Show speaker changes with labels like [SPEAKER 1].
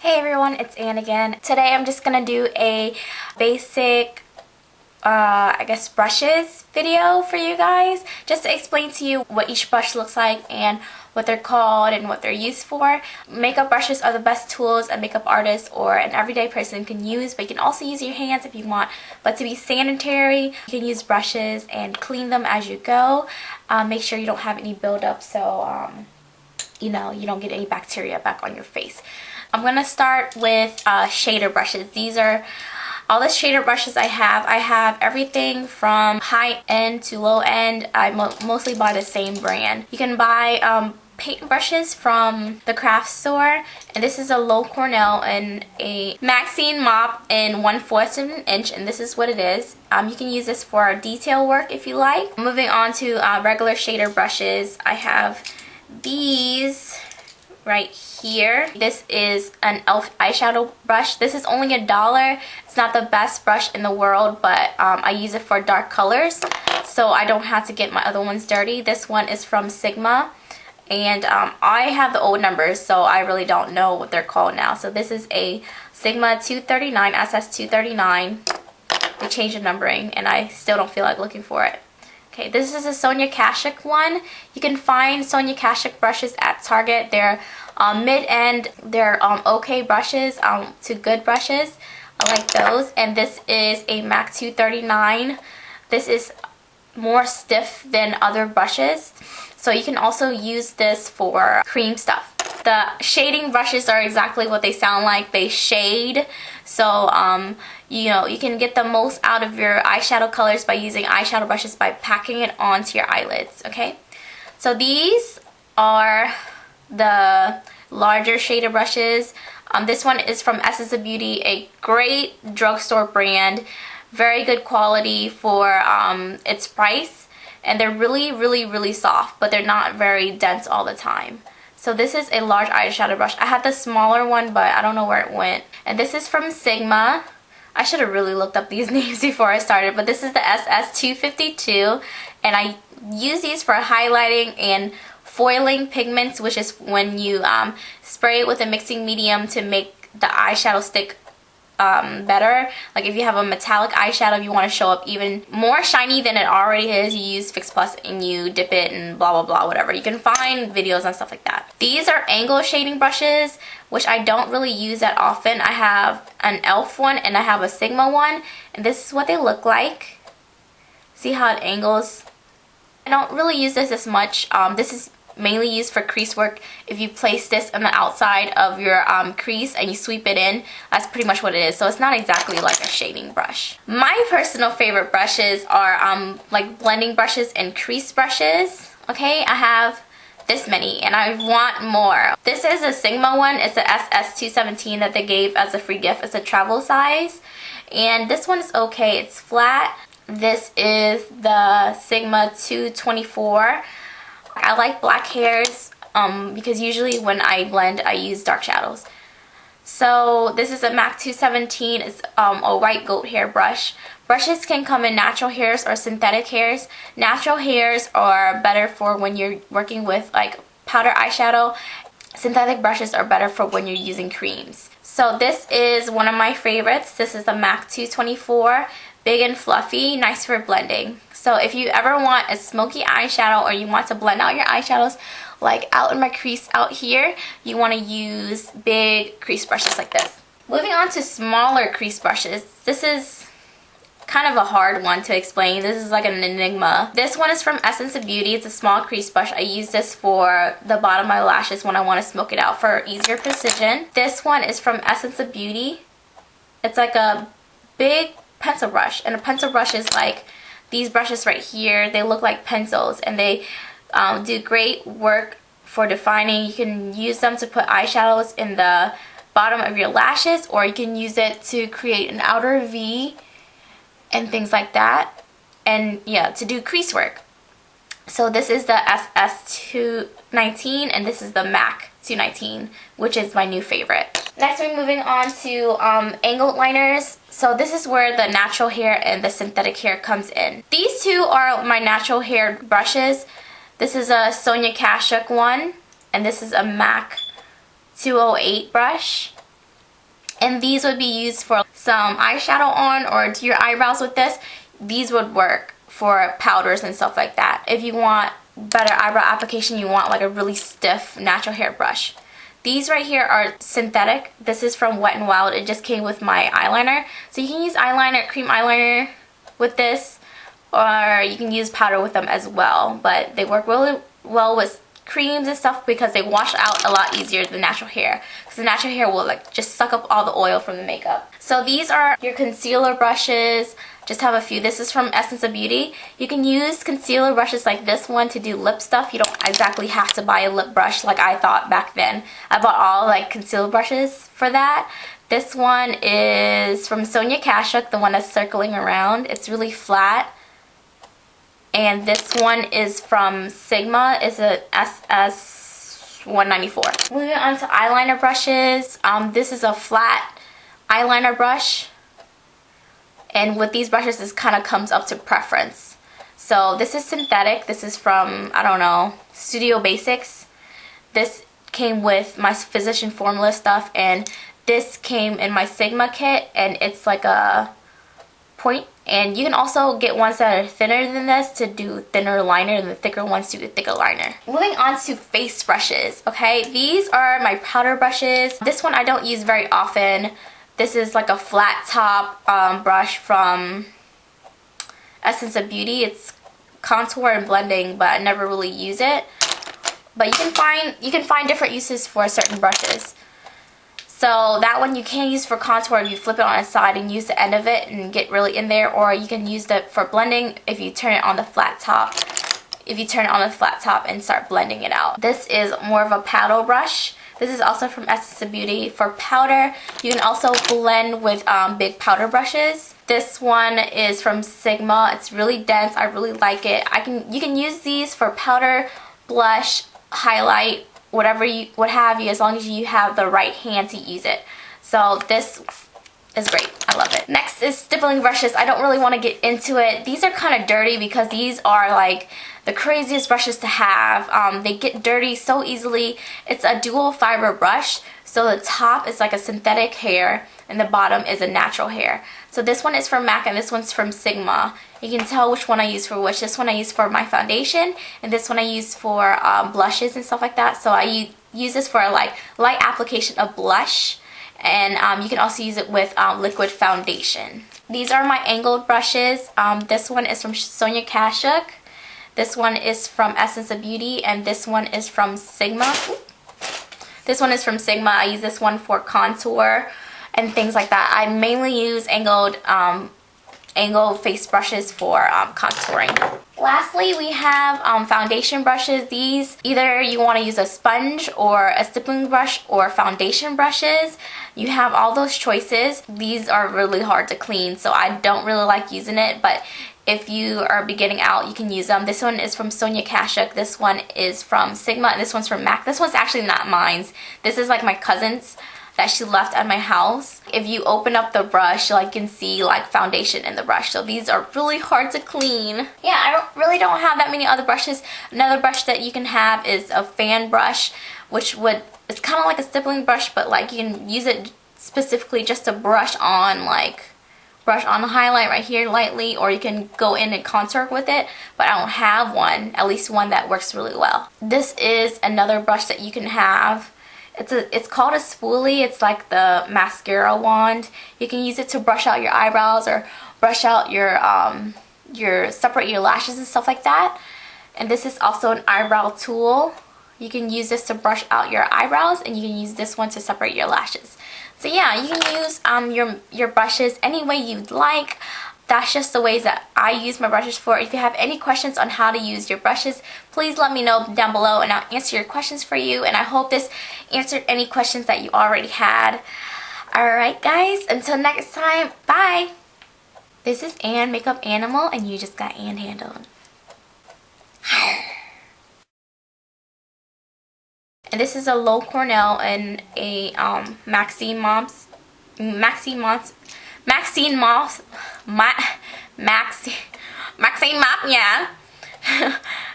[SPEAKER 1] Hey everyone, it's Anne again. Today I'm just gonna do a basic, I guess brushes video for you guys. Just to explain to you what each brush looks like and what they're called and what they're used for. Makeup brushes are the best tools a makeup artist or an everyday person can use, but you can also use your hands if you want. But to be sanitary, you can use brushes and clean them as you go. Make sure you don't have any buildup so you don't get any bacteria back on your face. I'm going to start with shader brushes. These are all the shader brushes I have. I have everything from high end to low end. I mostly buy the same brand. You can buy paint brushes from the craft store, and this is a low Cornell and a Maxine mop in 1/4 of an inch, and this is what it is. You can use this for detail work if you like. Moving on to regular shader brushes, I have these right here. This is an E.L.F eyeshadow brush. This is only $1. It's not the best brush in the world, but I use it for dark colors, so I don't have to get my other ones dirty. This one is from Sigma, and I have the old numbers, so I really don't know what they're called now. So this is a Sigma 239, SS239. They changed the numbering, and I still don't feel like looking for it. Okay, this is a Sonia Kashuk one. You can find Sonia Kashuk brushes at Target. They're mid-end. They're okay brushes to good brushes. I like those. And this is a MAC 239. This is more stiff than other brushes, so you can also use this for cream stuff. The shading brushes are exactly what they sound like. They shade, so you can get the most out of your eyeshadow colors by using eyeshadow brushes by packing it onto your eyelids. Okay, so these are the larger shader brushes. This one is from Essence of Beauty, a great drugstore brand. Very good quality for its price, and they're really soft, but they're not very dense all the time. So this is a large eyeshadow brush. I had the smaller one, but I don't know where it went. And this is from Sigma. I should have really looked up these names before I started, but this is the SS252, and I use these for highlighting and foiling pigments, which is when you spray it with a mixing medium to make the eyeshadow stick better. Like if you have a metallic eyeshadow, you want to show up even more shiny than it already is, you use Fix Plus and you dip it and blah blah blah, whatever. You can find videos and stuff like that. These are angle shading brushes, which I don't really use that often. I have an E.L.F one and I have a Sigma one, and this is what they look like. See how it angles? I don't really use this as much. This is mainly used for crease work. If you place this on the outside of your crease and you sweep it in, that's pretty much what it is. So it's not exactly like a shading brush. My personal favorite brushes are like blending brushes and crease brushes. Okay, I have this many and I want more. This is a Sigma one. It's a SS217 that they gave as a free gift. It's a travel size, and this one is okay. It's flat. This is the Sigma 224. I like black hairs because usually when I blend I use dark shadows. So this is a MAC 217. It's a white goat hair brush. Brushes can come in natural hairs or synthetic hairs. Natural hairs are better for when you're working with like powder eyeshadow. Synthetic brushes are better for when you're using creams. So this is one of my favorites. This is the MAC 224. Big and fluffy, nice for blending. So if you ever want a smoky eyeshadow or you want to blend out your eyeshadows, like out in my crease out here, you want to use big crease brushes like this. Moving on to smaller crease brushes. This is kind of a hard one to explain. This is like an enigma. This one is from Essence of Beauty. It's a small crease brush. I use this for the bottom of my lashes when I want to smoke it out for easier precision. This one is from Essence of Beauty. It's like a big pencil brush, and a pencil brush is like these brushes right here. They look like pencils, and they do great work for defining. You can use them to put eyeshadows in the bottom of your lashes, or you can use it to create an outer V and things like that, and yeah, to do crease work. So this is the SS219 and this is the MAC 219, which is my new favorite. Next, we're moving on to angled liners. So this is where the natural hair and the synthetic hair comes in. These two are my natural hair brushes. This is a Sonia Kashuk one, and this is a MAC 208 brush. And these would be used for some eyeshadow on or do your eyebrows with this. These would work for powders and stuff like that. If you want better eyebrow application, you want like a really stiff natural hair brush. These right here are synthetic. This is from Wet n Wild. It just came with my eyeliner. So you can use eyeliner, cream eyeliner with this, or you can use powder with them as well. But they work really well with creams and stuff because they wash out a lot easier than natural hair. Because the natural hair will like just suck up all the oil from the makeup. So these are your concealer brushes. Just have a few. This is from Essence of Beauty. You can use concealer brushes like this one to do lip stuff. You don't exactly have to buy a lip brush like I thought back then. I bought all like concealer brushes for that. This one is from Sonia Kashuk, the one that's circling around. It's really flat. And this one is from Sigma. It's a SS194. Moving on to eyeliner brushes. This is a flat eyeliner brush. And with these brushes, this kind of comes up to preference. So this is synthetic. This is from, I don't know, Studio Basics. This came with my Physician Formula stuff, and this came in my Sigma kit, and it's like a point. And you can also get ones that are thinner than this to do thinner liner, and the thicker ones to do thicker liner. Moving on to face brushes, okay? These are my powder brushes. This one I don't use very often. This is like a flat top brush from Essence of Beauty. It's contour and blending, but I never really use it. But you can find different uses for certain brushes. So that one you can use for contour if you flip it on its side and use the end of it and get really in there, or you can use it for blending if you turn it on the flat top. If you turn it on the flat top and start blending it out. This is more of a paddle brush. This is also from Essence of Beauty. For powder, you can also blend with big powder brushes. This one is from Sigma. It's really dense. I really like it. You can use these for powder, blush, highlight, what have you, as long as you have the right hand to use it. So this is great. I love it. Next is stippling brushes. I don't really want to get into it. These are kind of dirty because these are like the craziest brushes to have. They get dirty so easily. It's a dual fiber brush. So the top is like a synthetic hair and the bottom is a natural hair. So this one is from MAC and this one's from Sigma. You can tell which one I use for which. This one I use for my foundation and this one I use for blushes and stuff like that. So I use this for like light application of blush. And you can also use it with liquid foundation. These are my angled brushes. This one is from Sonia Kashuk. This one is from Essence of Beauty. And this one is from Sigma. This one is from Sigma. I use this one for contour and things like that. I mainly use angled face brushes for contouring. Lastly, we have foundation brushes. These, either you want to use a sponge or a stippling brush or foundation brushes. You have all those choices. These are really hard to clean, so I don't really like using it, but if you are beginning out, you can use them. This one is from Sonia Kashuk. This one is from Sigma, and this one's from MAC. This one's actually not mine. This is like my cousin's that she left at my house. If you open up the brush, you can see like foundation in the brush. So these are really hard to clean. Yeah, I really don't have that many other brushes. Another brush that you can have is a fan brush, it's kind of like a stippling brush, but like you can use it specifically just to brush on the highlight right here lightly, or you can go in and contour with it, but I don't have one, at least one that works really well. This is another brush that you can have. It's called a spoolie. It's like the mascara wand. You can use it to brush out your eyebrows or brush out separate your lashes and stuff like that. And this is also an eyebrow tool. You can use this to brush out your eyebrows, and you can use this one to separate your lashes. So yeah, you can use your brushes any way you'd like. That's just the ways that I use my brushes for. If you have any questions on how to use your brushes, please let me know down below and I'll answer your questions for you. And I hope this answered any questions that you already had. Alright guys, until next time, bye! This is Ann, MakeupANNimal, and you just got Ann handled. And this is a low Cornell and a Maxine Moss, yeah.